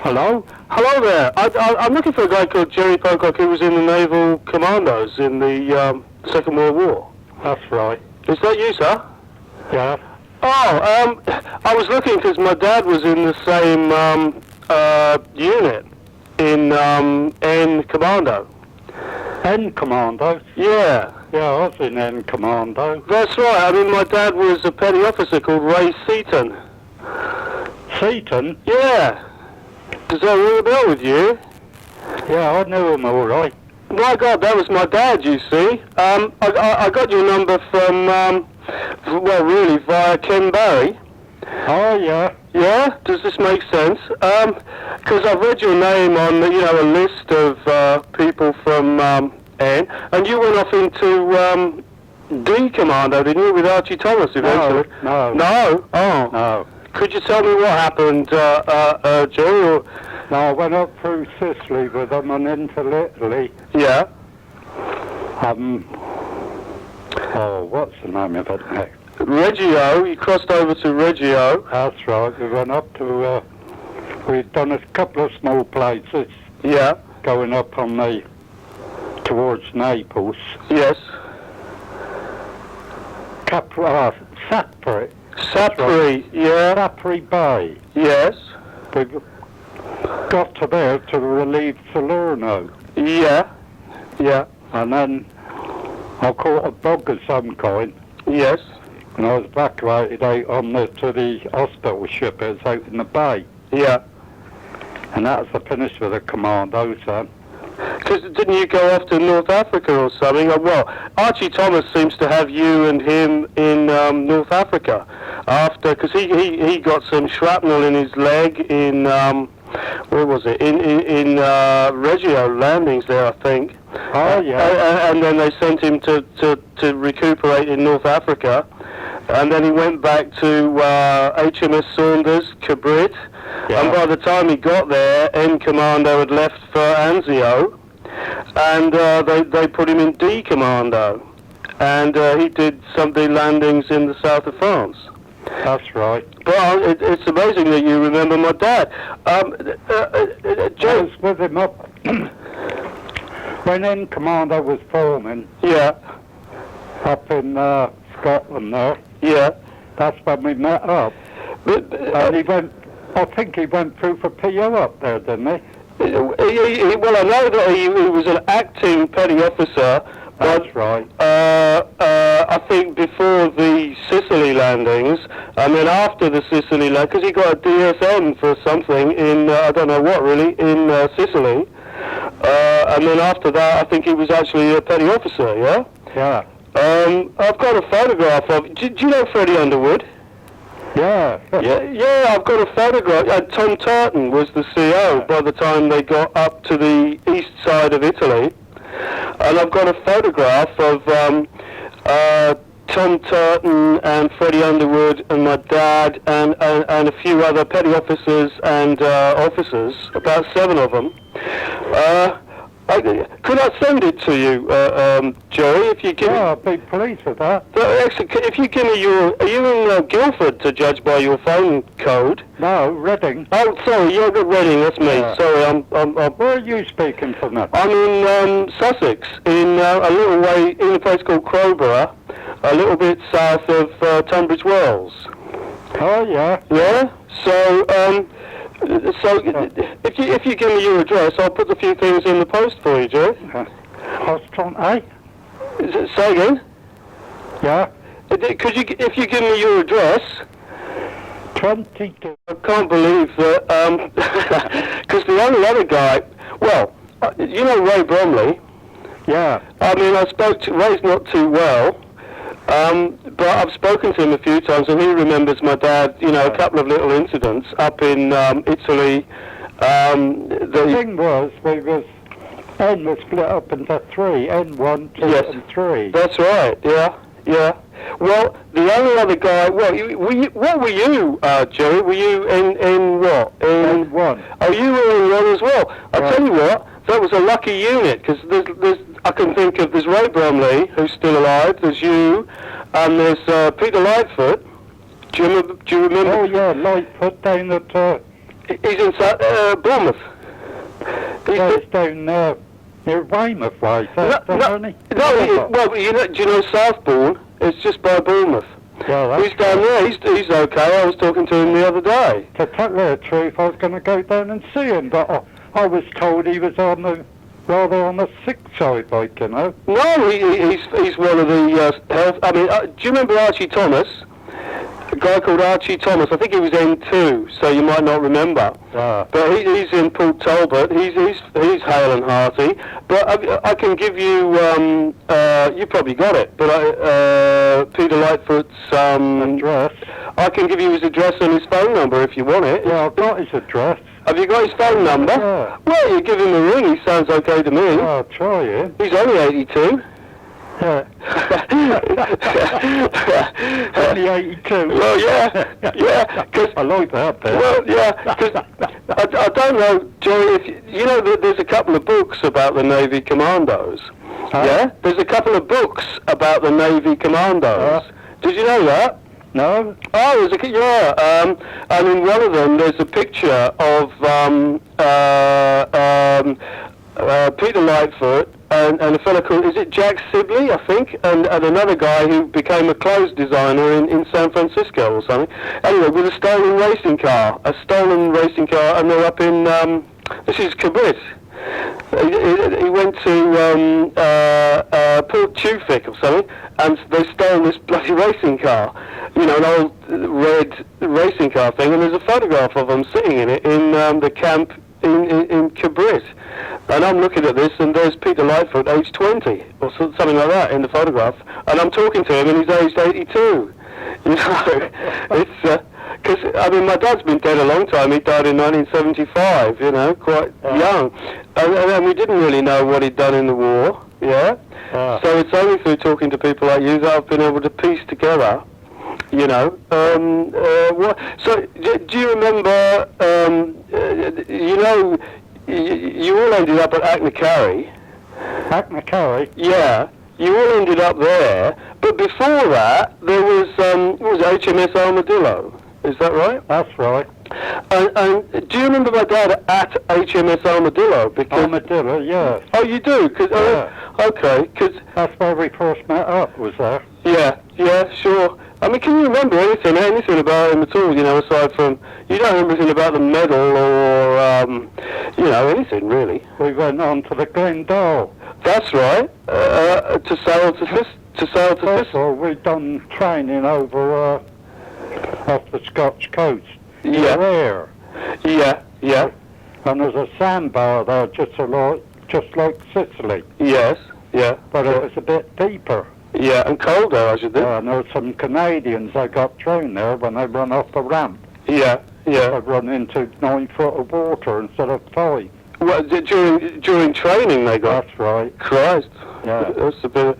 Hello? Hello there. I'm looking for a guy called Gerry P who was in the Naval Commandos in the Second World War. That's right. Is that you, sir? Yeah. Oh, I was looking because my dad was in the same unit in N Commando. N Commando? Yeah. Yeah, I was in N Commando. That's right. I mean, my dad was a petty officer called Seaton. Seaton? Yeah. Does that ring a bell with you? Yeah, I knew him all right. My God, that was my dad, you see. I got your number from, well, really, via Ken Barry. Oh, yeah. Yeah? Does this make sense? Because I've read your name on, a list of people from N, and you went off into D Commando, didn't you, with Archie Thomas eventually? No. No? Oh. No. Could you tell me what happened, Jerry? No, I went up through Sicily with them and into Italy. Yeah. What's the name of it now? Reggio, you crossed over to Reggio. That's right, we went up to, we'd done a couple of small places. Yeah. Going up on towards Naples. Yes. Sapri. Sapri, yeah. Sapri Bay. Yes. We got to there to relieve Salerno. Yeah. Yeah. And then I caught a bug of some kind. Yes. And I was evacuated out to the hospital ship. It was out in the bay. Yeah. And that was the finish with the commandos then. Because didn't you go off to North Africa or something? Well, Archie Thomas seems to have you and him in North Africa after, because he got some shrapnel in his leg in, where was it? In Reggio landings there, I think. Oh, yeah. And then they sent him to recuperate in North Africa. And then he went back to HMS Saunders, Cabrit. Yeah. And by the time he got there, N Commando had left for Anzio. And they put him in D Commando. And he did some of the landings in the south of France. That's right. But it's amazing that you remember my dad. I was with him up when N Commando was forming. Yeah. Up in Scotland there. Yeah. That's when we met up. And he went, I think he went through for PO up there, didn't he? Well, I know that he was an acting petty officer. That's right. I think before the Sicily landings, and then after the Sicily land, because he got a DSM for something in, I don't know what really, in Sicily. And then after that, I think he was actually a petty officer, yeah? Yeah. I've got a photograph of, do you know Freddie Underwood? Yeah. Yeah, I've got a photograph. Tom Turton was the CO by the time they got up to the east side of Italy. And I've got a photograph of Tom Turton and Freddie Underwood and my dad and a few other petty officers and officers, about 7 of them. Could I send it to you, Jerry, if you give me... Yeah, I'd be pleased with that. Actually, if you give me your... Are you in Guildford, to judge by your phone code? No, Reading. Oh, sorry, you're at Reading, that's me. Yeah. Sorry, I'm... Where are you speaking from now? I'm in Sussex, in a little way, in a place called Crowborough, a little bit south of Tunbridge Wells. Oh, yeah. Yeah? So, if you give me your address, I'll put a few things in the post for you, Joe. Postron, eh? Say again? Yeah. If you give me your address... 22. I can't believe that, because the only other guy... Well, you know Ray Bromley? Yeah. I mean, I spoke to... Ray's not too well, but I've spoken to him a few times, and he remembers my dad, a couple of little incidents up in Italy. The thing was, N was split up into 3, N1, 2, and 3. That's right, yeah. Well, the only other guy, what were you, Jerry? Were you in what? N1. Oh, you were in 1 as well. I'll tell you what, that was a lucky unit, because I can think of, there's Ray Bromley, who's still alive, there's you, and there's Peter Lightfoot. Do you remember? Oh, yeah, Lightfoot down at He's in Bournemouth. He's down near Weymouth way, well, you know, do you know Southbourne? It's just by Bournemouth. Yeah, he's down there. He's okay. I was talking to him the other day. To tell you the truth, I was going to go down and see him, but I was told he was rather on the sick side, like, you know. No, he's one of the health. I mean, do you remember Archie Thomas? A guy called Archie Thomas. I think he was N2, so you might not remember. Yeah. But he's in Port Talbot. He's hale and hearty. But I can give you. You probably got it. But Peter Lightfoot's address. I can give you his address and his phone number if you want it. Yeah, I've got his address. Have you got his phone number? Yeah. Well, you give him a ring. He sounds okay to me. I'll try it. He's only 82. Yeah. Only 82. Well, yeah, because I like that bit. Well, yeah, because I don't know, Gerry, if you know that there's a couple of books about the Navy Commandos. Yeah, there's a couple of books about the Navy Commandos. Did you know that? No. Oh, and in one of them there's a picture of Peter Lightfoot and a fellow called, is it Jack Sibley, I think, and another guy who became a clothes designer in San Francisco or something. Anyway, with a stolen racing car, and they're up in, this is Cabrit. He went to Port Tewfik or something, and they stole this bloody racing car, you know, an old red racing car thing, and there's a photograph of them sitting in it in the camp in Cabrit. And I'm looking at this, and there's Peter Lightfoot, age 20, or something like that, in the photograph. And I'm talking to him, and he's aged 82. You know, it's because I mean, my dad's been dead a long time. He died in 1975. You know, quite young, and we didn't really know what he'd done in the war. Yeah. So it's only through talking to people like you that I've been able to piece together. You know, so do you remember? You know, you all ended up at Achnacarry. Achnacarry? Yeah, you all ended up there. But before that, there was HMS Armadillo. Is that right? That's right. And do you remember my dad at HMS Armadillo? Because Armadillo, yeah. Oh, you do? Cause, okay, because that's where we first met up, was there? Yeah, sure. I mean, can you remember anything about him at all, you know, aside from, you don't remember anything about the medal or, you know, anything really? We went on to the Glendale. That's right, to sail to Sicily. We'd done training over off the Scotch coast. Yeah. There. Yeah. And there's a sandbar there, just like Sicily. Yes, yeah. But it was a bit deeper. Yeah, and colder, I should think. And there were some Canadians that got thrown there when they run off the ramp. Yeah. They run into 9 foot of water instead of 5. Well, during training they got. That's right. Christ. Yeah. That's a bit.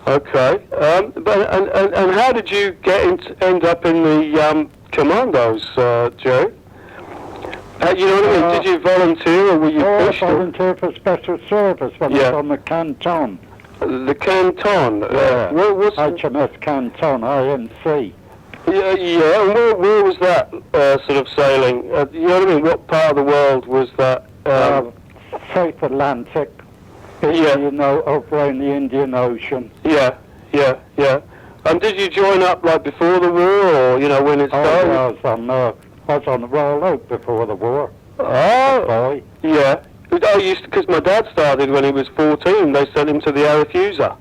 Okay. But and how did you end up in the commandos, Joe? You know what I mean? Did you volunteer or were you pushed? I volunteered for special service when I was on the Canton. The Canton? Yeah. What's HMS Canton, INC. Yeah. And where was that sort of sailing? You know what I mean? What part of the world was that? South Atlantic. You know, over in the Indian Ocean. Yeah. And did you join up like before the war, or you know when it started? I was on the Royal Oak before the war. Oh, yeah. Because my dad started when he was 14. They sent him to the Arethusa.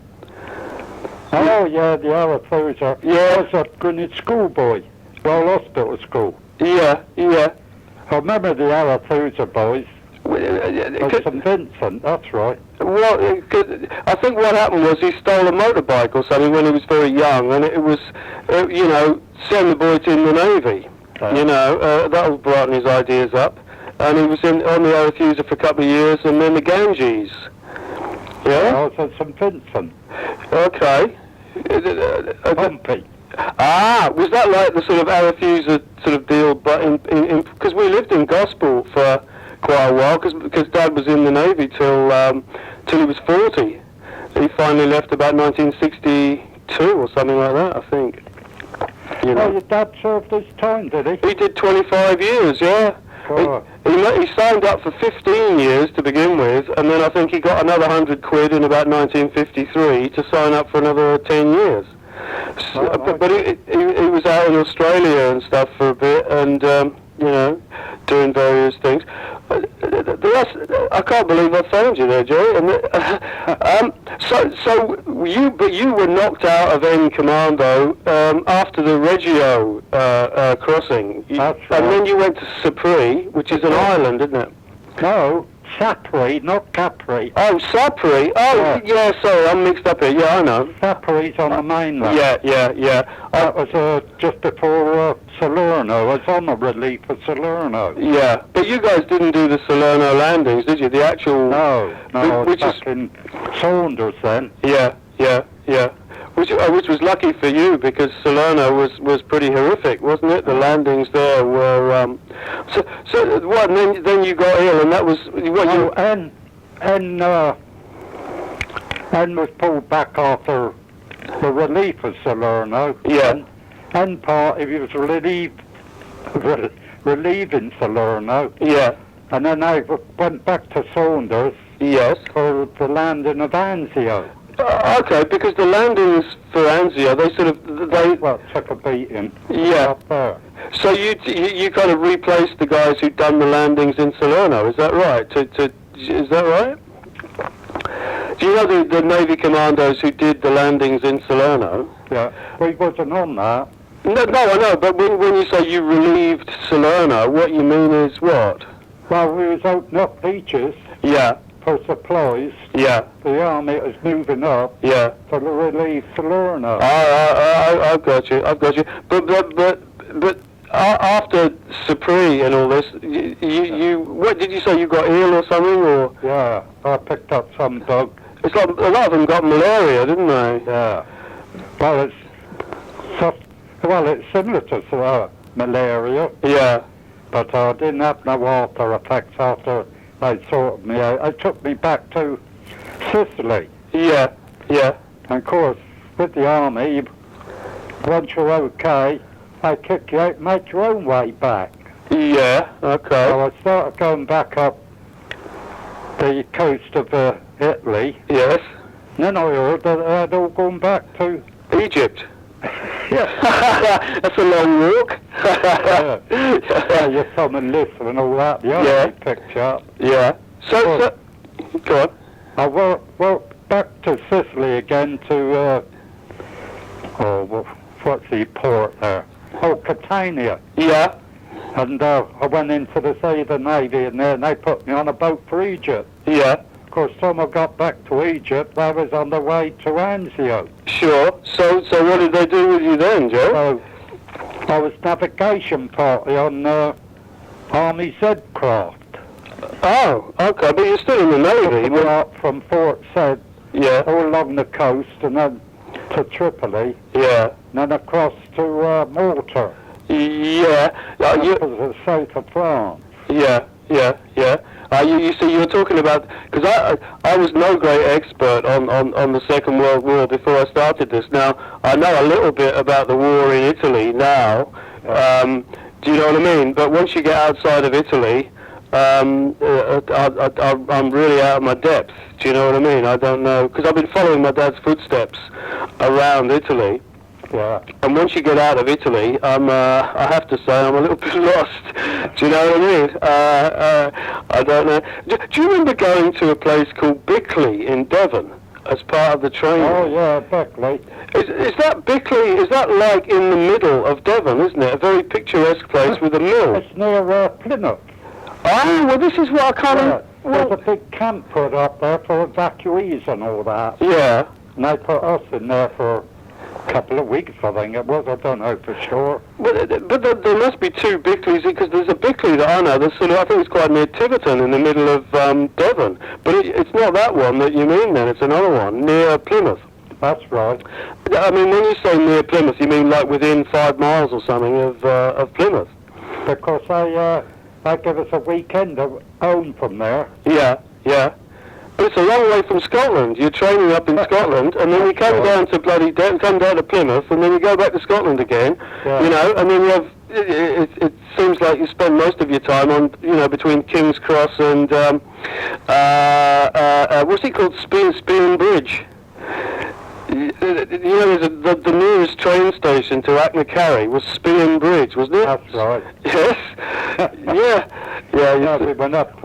Oh yeah, the Arethusa. Yeah. I was at Greenwich Schoolboy, Royal Hospital School. Yeah. I remember the Arethusa boys. St Vincent, that's right. Well, I think what happened was he stole a motorbike or something when he was very young, and it was, you know, send the boy in the Navy. You know, that will brighten his ideas up. And he was on the Arethusa for a couple of years, and then the Ganges. Yeah? I was at St Vincent. Okay. Bumpy. Was that like the sort of Arethusa sort of deal, but because we lived in Gosport for quite a while, because Dad was in the Navy till he was 40. He finally left about 1962 or something like that, I think. You know. Oh, your dad served his time, did he? He did 25 years, yeah. signed up for 15 years to begin with, and then I think he got another 100 quid in about 1953 to sign up for another 10 years. So, but he was out in Australia and stuff for a bit, and you know, doing various things. The rest, I can't believe I found you there, Gerry. And but you were knocked out of N Commando after the Reggio crossing. That's right. And then you went to Sapri, which is an island, isn't it? No, Sapri, not Capri. Oh, Sapri. Oh, yeah. Sorry, I'm mixed up here. Yeah, I know. Sapri's on the mainland. Yeah. That was just before Salerno. I was on the relief of Salerno. Yeah, but you guys didn't do the Salerno landings, did you? The actual... No, I was back in Saunders then. Yeah. Which was lucky for you, because Salerno was pretty horrific, wasn't it? The landings there were... So what, and then you got ill, and that was... N was pulled back after the relief of Salerno. Yeah. N party was relieving Salerno. Yeah. And then I went back to Saunders. Yes. For the landing of Anzio. Okay, because the landings for Anzio, they took a beating. Yeah. Up there. So you kind of replaced the guys who'd done the landings in Salerno, is that right? Is that right? Do you know the Navy commandos who did the landings in Salerno? Yeah, we wasn't on that. No, I know, but when you say you relieved Salerno, what you mean is what? Well, we was opening up beaches. Yeah. For supplies. Yeah. The army was moving up. Yeah. To relieve Salerno. I've got you. But after Sapri and all this, you what did you say? You got ill or something, or? Yeah, I picked up some bug. It's like a lot of them got malaria, didn't they? Yeah. Well, it's similar to malaria. Yeah. But I didn't have no after effects after they sorted me out. It took me back to Sicily. Yeah. And of course, with the army, once you're okay, they kick you out and make your own way back. Yeah, okay. So I started going back up the coast of Italy. Yes. And then I heard that they had all gone back to Egypt. Yeah. That's a long walk. Yeah, your thumb and listen and all that. The army picked you up. Yeah. So, go on. I walked back to Sicily again to, what's the port there? Oh, Catania. Yeah. And I went into the sea of the Navy in there, and they put me on a boat for Egypt. Yeah. Of course, when I got back to Egypt, I was on the way to Anzio. Sure. So what did they do with you then, Joe? So, I was navigation party on Army Z craft. Oh, okay, but you're still in the Navy. We out from Fort Zed, all along the coast, and then to Tripoli, and then across to Malta. That was the south of France. You see, you were talking about, because I was no great expert on the Second World War before I started this. Now, I know a little bit about the war in Italy now. Do you know what I mean? But once you get outside of Italy, I'm really out of my depth. Do you know what I mean? I don't know, because I've been following my dad's footsteps around Italy. Yeah. And once you get out of Italy, I have to say I'm a little bit lost. Do you know what I mean? I don't know. Do you remember going to a place called Bickleigh in Devon as part of the training? Oh, yeah, Bickleigh. Is that Bickleigh, is that like in the middle of Devon, isn't it? A very picturesque place with a mill. It's near Plymouth. Oh, well, this is what I kind of... There's a big camp put up there for evacuees and all that. Yeah. And they put us in there for couple of weeks, I think it was. I don't know for sure. But there must be two Bickleighs, because there's a Bickleigh that I know. There's sort of, I think it's quite near Tiverton in the middle of Devon. But it's not that one that you mean then. It's another one near Plymouth. That's right. I mean, when you say near Plymouth, you mean like within 5 miles or something of Plymouth? Because they give us a weekend home from there. Yeah. But it's a long way from Scotland. You're training up in Scotland, and then you come down to come down to Plymouth, and then you go back to Scotland again. Yeah. You know, and then you have it seems like you spend most of your time on, between King's Cross and what's it called, Spean Bridge. There's the nearest train station to Acknacarry was Spean Bridge, wasn't it? That's right. Yes. Yeah, we went up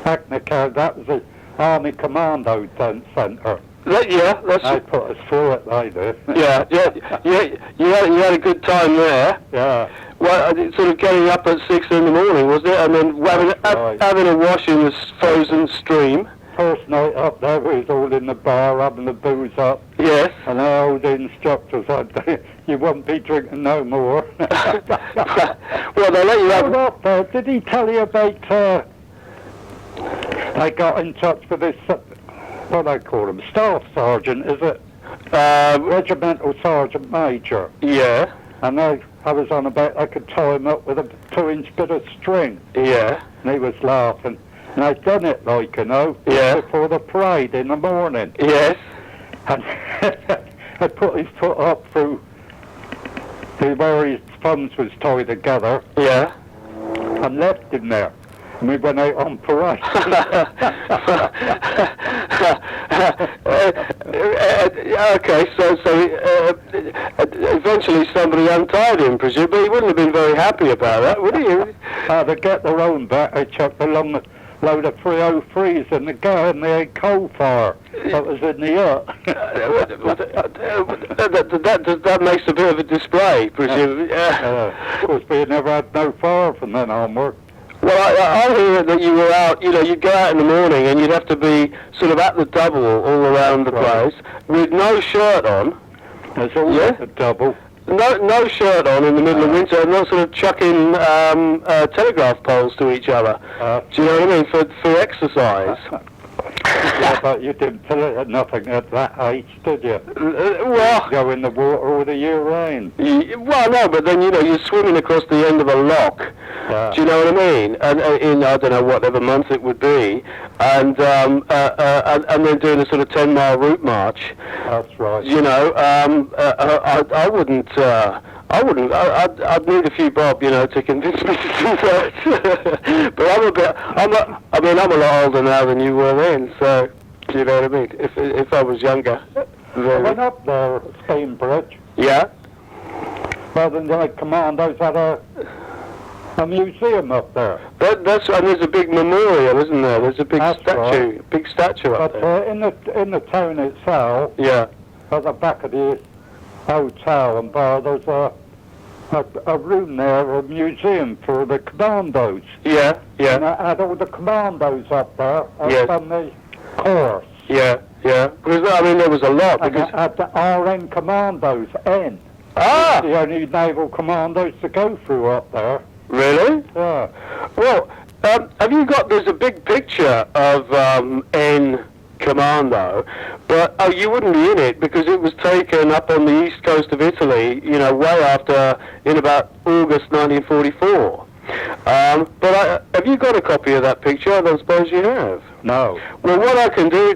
Acknacarry. That was the Army Commando Centre. That's. They put us through it, they did. Yeah. You had a good time there. Yeah. Well, sort of getting up at 6 in the morning, wasn't it? And then having a wash in the frozen stream. First night up there, we was all in the bar having the booze up. Yes. And all the instructors said, you won't be drinking no more. Well, they let you have... Up there, did he tell you about, they got in touch with this, what do they call him, Staff Sergeant, is it? Regimental Sergeant Major. Yeah. And I was on about, I could tie him up with a 2-inch bit of string. Yeah. And he was laughing. And I'd done it, before the parade in the morning. Yes. And I put his foot up through where his thumbs was tied together. Yeah. And left him there. And we went out on parade. Okay, so eventually somebody untied him, presumably, but he wouldn't have been very happy about that, would he? They get their own back. They chucked along the load of 303s in the garden. They had coal fire. That was in the hut. that makes a bit of a display, presumably. Of course, we never had no fire from then onward. Well, I hear that you were out, you'd go out in the morning and you'd have to be sort of at the double all around the place with no shirt on. There's always a double. No shirt on in the middle of winter, and not sort of chucking telegraph poles to each other. Do you know what I mean? For exercise. Yeah, but you didn't feel it nothing at that age, did you? Well, go in the water all the year round. Well, no, but then you're swimming across the end of a lock. Yeah. Do you know what I mean? And in I don't know whatever month it would be, and then doing a sort of 10-mile route march. That's right. I wouldn't. I'd need a few bob, to convince me to do that. But I'm a lot older now than you were then, so, do you know what I mean? If I was younger. I went up there at Spean Bridge. Yeah? Well, then the commandos had a museum up there. And there's a big memorial, isn't there? There's a big statue, right. Big statue up there. But in the town itself, yeah, at the back of the hotel and bar, there's a room there, a museum for the commandos. Yeah. And I had all the commandos up there on the course. Yeah. Because, there was a lot. Because I had the RN commandos, N. Ah! The only naval commandos to go through up there. Really? Yeah. Well, there's a big picture of N Commando, but you wouldn't be in it because it was taken up on the east coast of Italy, way after, in about August 1944. But have you got a copy of that picture? I don't suppose you have. No. Well, what I can do,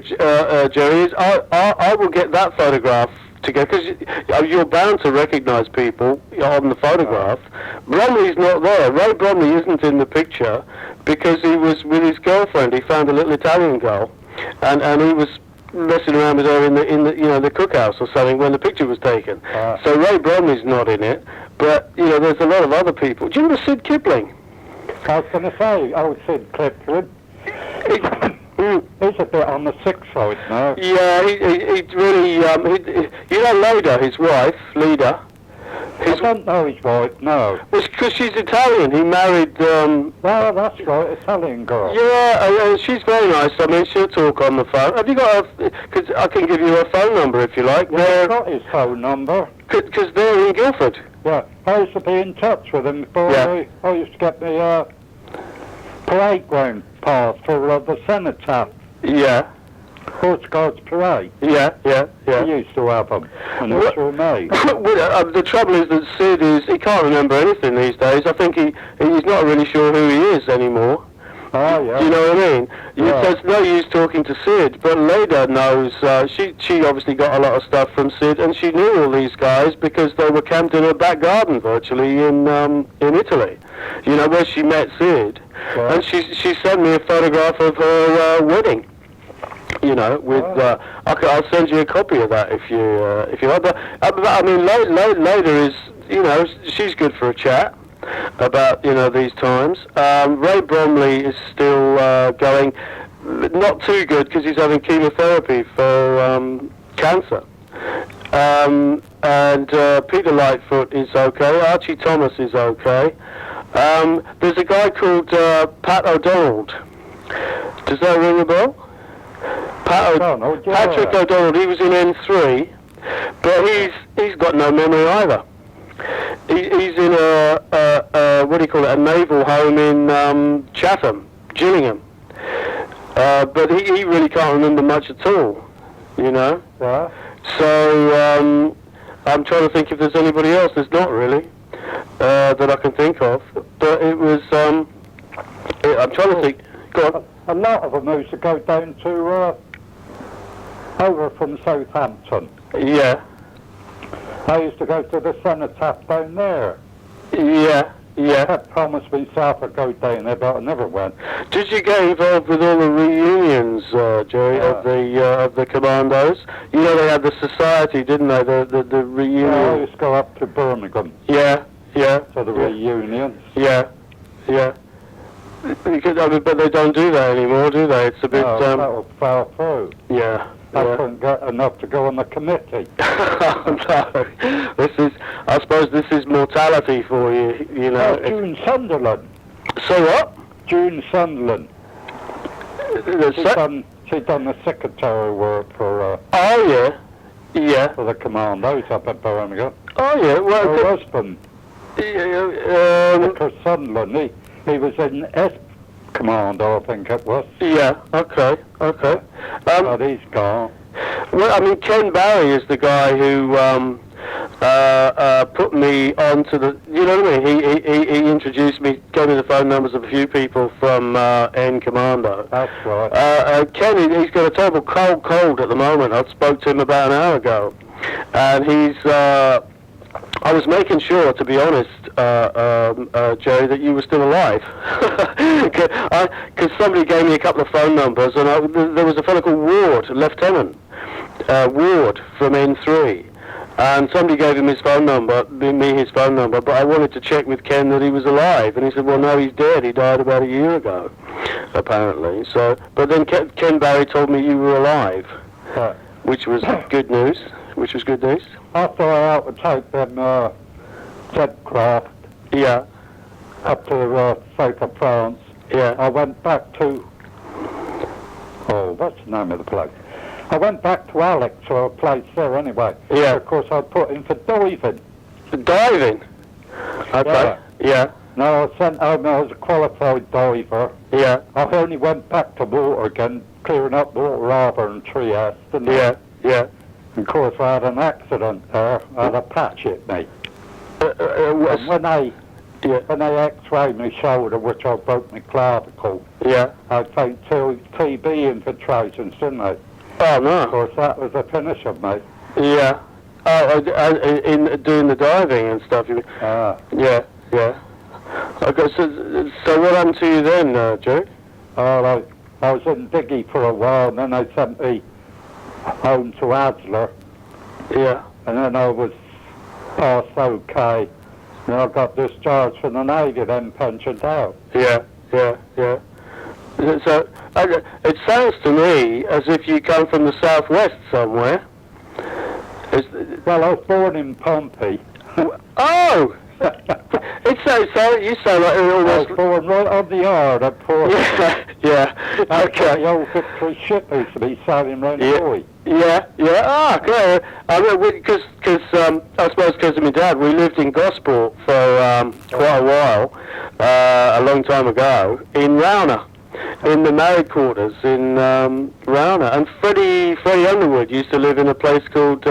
Gerry, is I will get that photograph together, because you're bound to recognise people on the photograph. Bromley's not there. Ray Bromley isn't in the picture because he was with his girlfriend. He found a little Italian girl, and he was messing around with her in the cookhouse or something when the picture was taken. So Ray Bromley's not in it, but there's a lot of other people. Do you remember Sid Kipling? I was going to say, Sid Kipling. He's a bit on the sick side now. Yeah, he really, Leda, his wife, Leda. I don't know his wife, no. Well, because she's Italian. He married... Well, that's right, Italian girl. Yeah, she's very nice. She'll talk on the phone. Have you got because I can give you her phone number if you like. Yeah, I've got his phone number. Because they're in Guildford. Yeah, I used to be in touch with him before. I used to get the parade ground pass for the cenotaph. Yeah. Horse Guards Parade. Yeah. I used to have them, and it's your mate. The trouble is that Sid he can't remember anything these days. I think he's not really sure who he is anymore. Oh, yeah. Do you know what I mean? Yeah. So it's no use talking to Sid, but Leda knows, she obviously got a lot of stuff from Sid, and she knew all these guys because they were camped in her back garden virtually in Italy, you know, where she met Sid. Yeah. And she sent me a photograph of her wedding, you know, with, I'll send you a copy of that if you like. But I mean, Leda is, you know, she's good for a chat about, you know, these times. Ray Bromley is still going, not too good because he's having chemotherapy for cancer. And Peter Lightfoot is okay. Archie Thomas is okay. There's a guy called Pat O'Donnell. Does that ring a bell? Patrick O'Donnell. He was in N3, but he's got no memory either. He's in a what do you call it? A naval home in Chatham, Gillingham. But he really can't remember much at all, you know. Yeah. So I'm trying to think if there's anybody else. There's not really that I can think of. But it was. I'm trying to think. Go on. A lot of them used to go down to over from Southampton. Yeah. I used to go to the cenotaph down there. Yeah. Yeah. They promised me South would go down there, but I never went. Did you get involved with all the reunions, Gerry, Yeah. of the commandos? You know they had the society, didn't they? The reunion. Yeah, I used to go up to Birmingham. Yeah. Yeah. To the reunions. Yeah. Yeah. Because, I mean, but they don't do that anymore, do they? It's a bit. That was fell through. Yeah. I couldn't get enough to go on the committee. No, I suppose this is mortality for you, you know. June Sunderland. So what? June Sunderland. She done the secretary work for oh, yeah. Yeah. for the commandos up at Birmingham. Oh, yeah. Well, Her husband, Vicar Sunderland, he was in S Commando, I think it was. Yeah, okay. But he's gone. Well, I mean, Ken Barry is the guy who put me onto the, you know what I mean? He introduced me, gave me the phone numbers of a few people from N Commando. That's right. Ken, he's got a terrible cold at the moment. I spoke to him about an hour ago. And he's, I was making sure, to be honest, Gerry, that you were still alive. Because somebody gave me a couple of phone numbers, and there was a fellow called Ward, Lieutenant Ward from N3. And somebody gave him his phone number, but I wanted to check with Ken that he was alive. And he said, well, no, he's dead. He died about a year ago, apparently. So, but then Ken Barry told me you were alive, which was good news. After I out to take them jet craft up to the south of France, I went back to, what's the name of the place? I went back to Alex, or a place there anyway. Yeah. Of course, I put in for diving. Diving? Okay. Yeah. No, I sent home, I was a qualified diver. Yeah. I only went back to water again, clearing up Water Harbour and Trieste. Yeah. Of course, I had an accident there. I had a patch hit me. And when they x-rayed my shoulder, which I broke my clavicle, I found TB infiltrations, didn't I? Oh, no. Of course, that was the finish of me. Yeah. Oh, in doing the diving and stuff, you mean? Yeah. Okay, so what happened to you then, Joe? Oh, I was in Diggy for a while, and then they sent me home to Adler. Yeah. And then I was passed okay. And I got discharged from the Navy, then pensioned out. Yeah. So, it sounds to me as if you come from the southwest somewhere. Well, I was born in Pompey. Oh! You sound like almost... I was born right on the yard at Port. Yeah. Okay. The old Victory ship used to be sailing round the buoy. Yeah. Ah, okay. I mean, because I suppose because of my dad, we lived in Gosport for quite a while, a long time ago, in Rowner, in the married quarters in Rowner. And Freddie Underwood used to live in a place called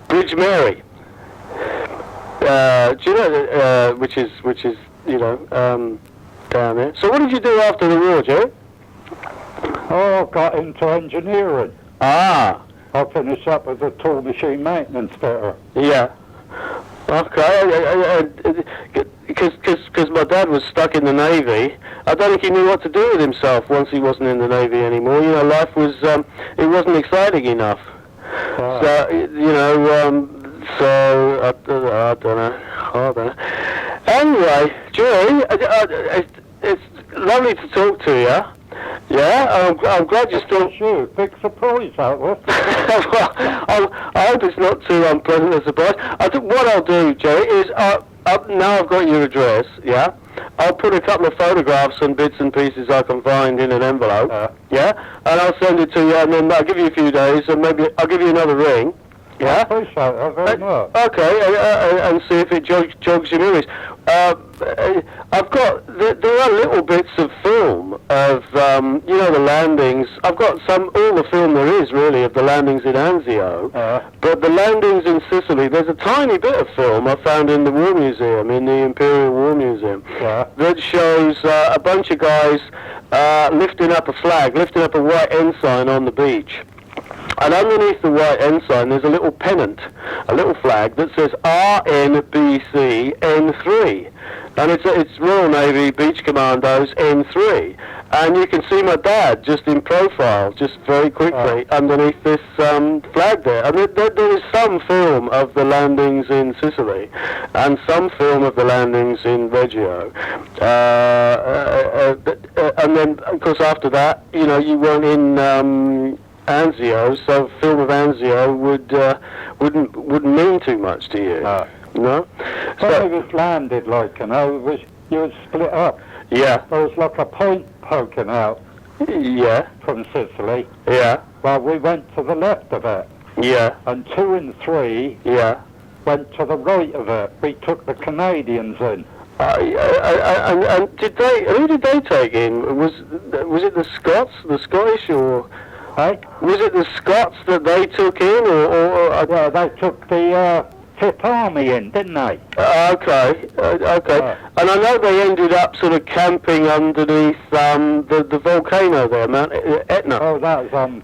Bridge Mary. Do you know which is you know down there. So what did you do after the war, Jerry? Oh, I got into engineering. Ah. I finished up as a tool machine maintenance fitter. Yeah. Okay. Because my dad was stuck in the Navy. I don't think he knew what to do with himself once he wasn't in the Navy anymore. You know, life was, it wasn't exciting enough. So, you know, I don't know. Anyway, Jerry, it's lovely to talk to you. Yeah, I'm glad you're still... Sure, big surprise out there. Well, I hope it's not too unpleasant a surprise. What I'll do, Jerry, is now I've got your address, yeah? I'll put a couple of photographs and bits and pieces I can find in an envelope, yeah? And I'll send it to you, and then I'll give you a few days, and maybe I'll give you another ring. Yeah? I appreciate that very much. Okay, and see if it jogs your memories. I've got, there are little bits of film of, you know, the landings. I've got all the film there is, really, of the landings in Anzio. But the landings in Sicily, there's a tiny bit of film I found in the War Museum, in the Imperial War Museum, that shows a bunch of guys lifting up a flag, lifting up a white ensign on the beach. And underneath the white ensign, there's a little pennant, a little flag that says RNBC N3. And it's Royal Navy Beach Commandos N3. And you can see my dad just in profile, just very quickly, underneath this flag there. And there is some film of the landings in Sicily, and some film of the landings in Reggio. And then, of course, after that, you know, you weren't in... Anzio, so film of Anzio wouldn't mean too much to you. No? So it was landed like, you know, you was split up. Yeah. There was like a point poking out. Yeah. From Sicily. Yeah. Well, we went to the left of it. Yeah. And 2 and 3 went to the right of it. We took the Canadians in. And who did they take in? Was it the Scots, the Scottish, or... Hey? Was it the Scots that they took in, or well, they took the Fifth Army in, didn't they? Okay. And I know they ended up sort of camping underneath the volcano there, Mount Etna. Oh, that was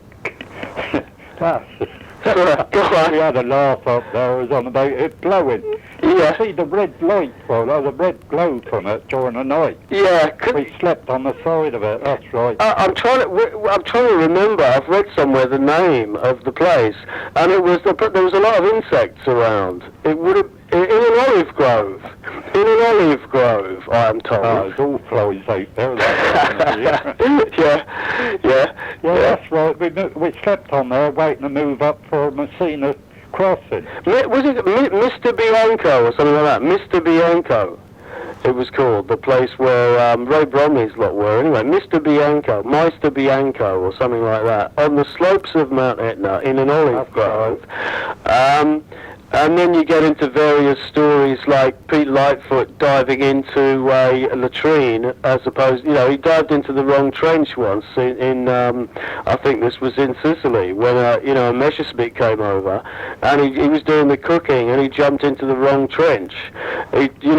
Go on. We had a laugh up there. It was on about it glowing. Yeah. You see the red light, well, there was a red glow from it during the night. Yeah. We slept on the side of it. That's right. I'm trying to remember. I've read somewhere the name of the place, and there was a lot of insects around. It would have in an olive grove. In an olive grove, I am told. Oh, there's all flies out there. Yeah, that's right. We slept on there waiting to move up for Messina crossing. Was it Misterbianco or something like that? Misterbianco, it was called, the place where Ray Bromley's lot were. Anyway, Misterbianco or something like that, on the slopes of Mount Etna in an olive grove. And then you get into various stories like Pete Lightfoot diving into a latrine, as opposed, you know, he dived into the wrong trench once in I think this was in Sicily, when a Messerschmitt came over, and he was doing the cooking, and he jumped into the wrong trench. He you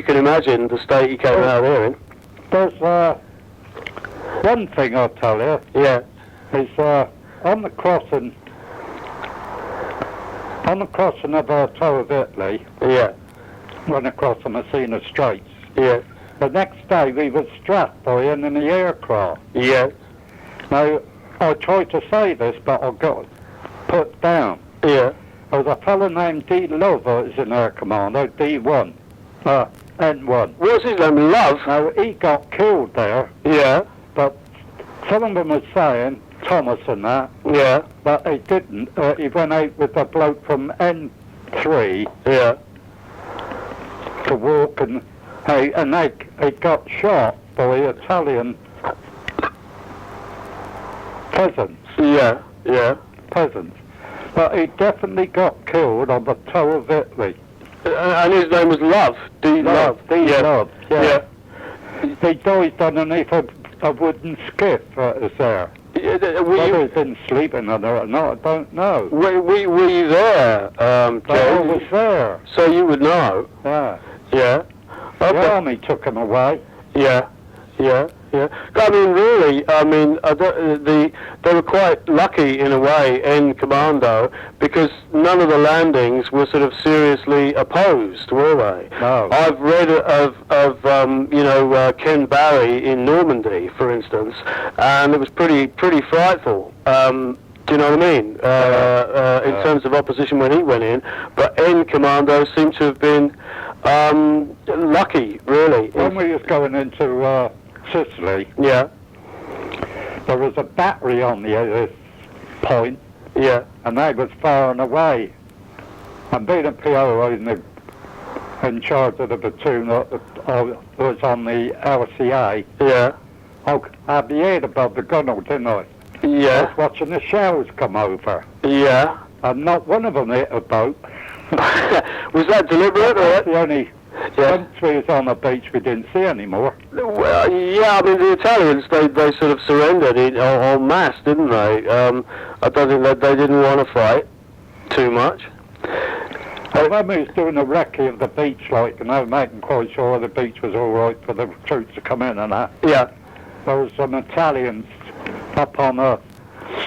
can imagine the state he came out of there in. There's one thing I'll tell you. Yeah. Is on the crossing of our Tower of Italy, went across the Messina Straits. Yeah. The next day we were strapped by in the aircraft. Yeah. Now, I tried to say this, but I got put down. Yeah. There was a fellow named D. Love that was in Air Commando, D1. N1. What's his name? Love? Now, he got killed there. Yeah. But some of them were saying, Thomas and that. Yeah. But he didn't. He went out with a bloke from N3. Yeah. To walk and he got shot by Italian peasants. Yeah. Yeah. Peasants. But he definitely got killed on the Tower of Italy. And his name was Love. D. Love. Love. Yeah. He died underneath a wooden skiff that was there. Whether he'd been sleeping under it or not, I don't know. Were you there, I was there. So you would know. Yeah. Yeah. The army took them away. Yeah. I mean, really, they were quite lucky in a way in Commando, because none of the landings were sort of seriously opposed, were they? No. I've read of Ken Barry in Normandy, for instance, and it was pretty frightful. Do you know what I mean? In terms of opposition when he went in, but N Commando seemed to have been lucky, really. When we was going into Sicily, there was a battery on the other point, and they was firing away. And being a PO in charge of the platoon that was on the LCA, I had the head above the gunwale, didn't I? I was watching the shells come over. And not one of them hit a boat. Was that deliberate? That's the only... Once we was on the beach, we didn't see any more. Well, I mean, the Italians, they sort of surrendered en masse, didn't they? I don't think that they didn't want to fight too much. Well, when we was doing the recce of the beach, making quite sure the beach was all right for the troops to come in and that. There was some Italians up on a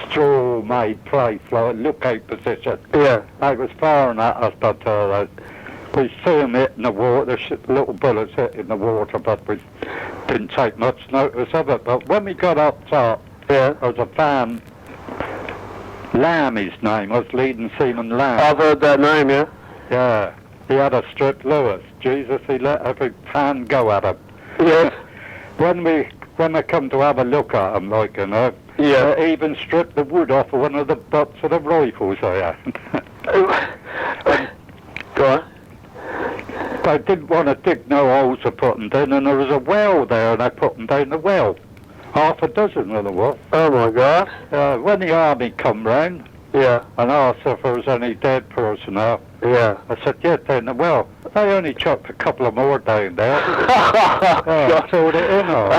straw-made place, like a lookout position. They was firing at us, but we see them hitting the water, little bullets hitting the water, but we didn't take much notice of it. But when we got up top, there was a fan, Lamb his name was, leading seaman Lamb. I've heard that name, Yeah, he had a strip Lewes. Jesus, he let every fan go at him. When they come to have a look at him, they even stripped the wood off of one of the butts of the rifles they had. Go on. They didn't want to dig no holes to put them in, and there was a well there, and they put them down the well. Half a dozen of them was. Oh my God. When the army come round, and asked if there was any dead personnel, I said, down the well. They only chucked a couple of more down there. Filled it in all.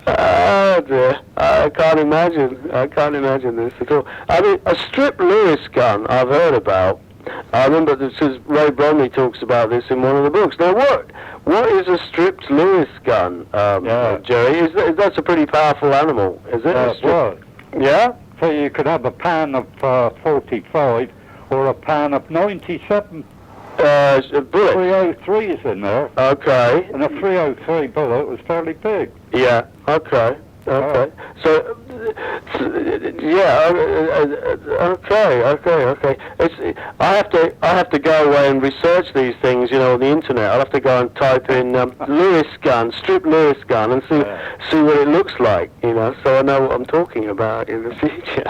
Oh dear, I can't imagine this at all. I mean, a strip Lewis gun I've heard about. I remember this is Ray Bromley talks about this in one of the books. Now, what is a stripped Lewis gun, Gerry? That's a pretty powerful animal, is it? Yeah? So you could have a pan of 45 or a pan of 97 bullets. 303s in there. Okay. And a 303 bullet was fairly big. Okay. So, okay. I have to go away and research these things, on the internet. I'll have to go and type in Lewis gun, strip Lewis gun, and see what it looks like, so I know what I'm talking about in the future.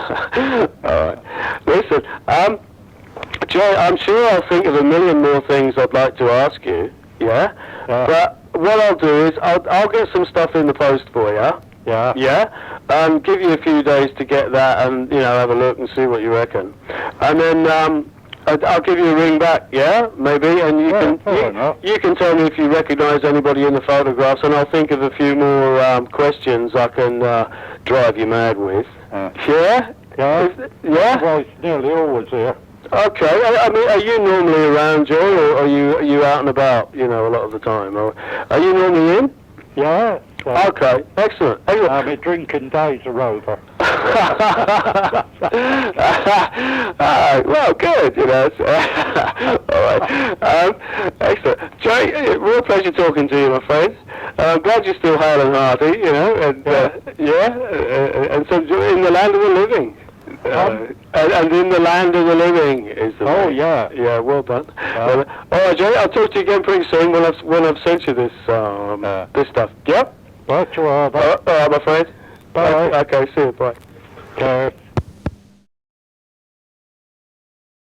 All right. Listen, Gerry, I'm sure I'll think of a million more things I'd like to ask you. But what I'll do is I'll get some stuff in the post for you. Give you a few days to get that and, have a look and see what you reckon. And then I'll give you a ring back, maybe, and you can tell me if you recognise anybody in the photographs, and I'll think of a few more questions I can drive you mad with. Well, it's nearly always here. Okay, I mean, are you normally around, Gerry, or are you out and about, a lot of the time? Or are you normally in? Okay, excellent. My drinking days are over. Well, good, All right. Excellent. Gerry, real pleasure talking to you, my friend. I'm glad you're still hale and hearty, and so in the land of the living. And in the land of the living is the thing. Well done. All right, Gerry, I'll talk to you again pretty soon when I've sent you this this stuff. Right, you are. All right, my friend. Bye. Okay, see you. Bye. Okay.